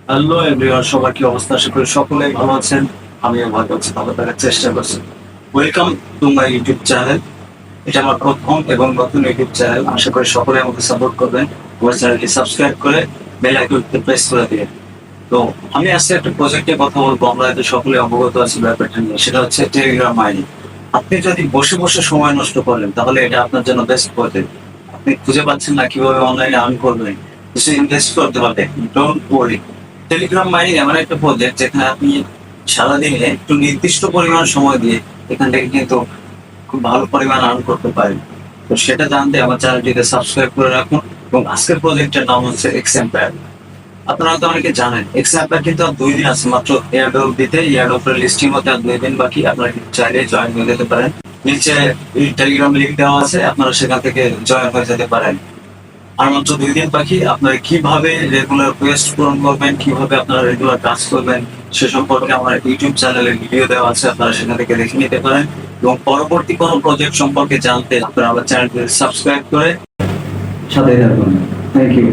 Hello everyone, সবার কি অবস্থা? আশা করি সকলেই ভালো আছেন। আমিও ভালো আছি, ভালো থাকার চেষ্টা করছি। Welcome to my YouTube channel. এটা আমার প্রথম এবং নতুন ইউটিউব চ্যানেল। আশা করি সকলে আমাকে সাপোর্ট করবেন। আমার চ্যানেলটি সাবস্ক্রাইব করে বেল আইকনটি প্রেস করে দিন। তো আমি আজকে একটা প্রজেক্টে কথা বলবো। আমরা এতে সকলে অবগত আছি ব্যাপারটা নিয়ে, সেটা হচ্ছে টেলিগ্রাম মাইনিং। আপনি যদি বসে বসে সময় নষ্ট করেন তাহলে এটা আপনার জন্য বেস্ট প্রজেক্ট। আপনি খুঁজে পাচ্ছেন না কিভাবে অনলাইনে আর্ন করবেন, কিছু ইনভেস্ট করতে হবে, ডোন্ট ওয়ারি। টেলিগ্রাম মাইনিং এমন একটা প্রজেক্ট যেখানে আপনি সারাদিনে একটু নির্দিষ্ট পরিমাণ সময় দিয়ে এখান থেকে কিন্তু খুব ভালো পরিমাণ আর্ন করতে পারেন। তো সেটা জানতে আমার চ্যানেলটিকে সাবস্ক্রাইব করে রাখুন। এবং আজকের প্রজেক্টের নাম হচ্ছে এক্স এম্পায়ার। আপনারা তো অনেকে জানেন এক্স এম্পায়ার কিন্তু আর 2 দিন আছে মাত্র এয়ারড্রপ দিতে। এয়ারড্রপের লিস্টিং হতে আর 2 দিন বাকি। আপনারা কিন্তু চাইলে জয়েন হয়ে যেতে পারেন। নিচে টেলিগ্রাম লিঙ্ক দেওয়া আছে, আপনারা সেখান থেকে জয়েন হয়ে যেতে পারেন। আর মাত্র 2 দিন বাকি। আপনারা কিভাবে রেগুলার কোয়েস্ট পূরণ করবেন, কিভাবে আপনারা রেগুলার কাজ করবেন সে সম্পর্কে আমার ইউটিউব চ্যানেলে ভিডিও দেওয়া আছে, আপনারা সেখান থেকে দেখে নিতে পারেন। এবং পরবর্তী কোনো প্রজেক্ট সম্পর্কে জানতে আপনারা আমার চ্যানেলটি সাবস্ক্রাইব করে সাথে থাকুন। Thank you.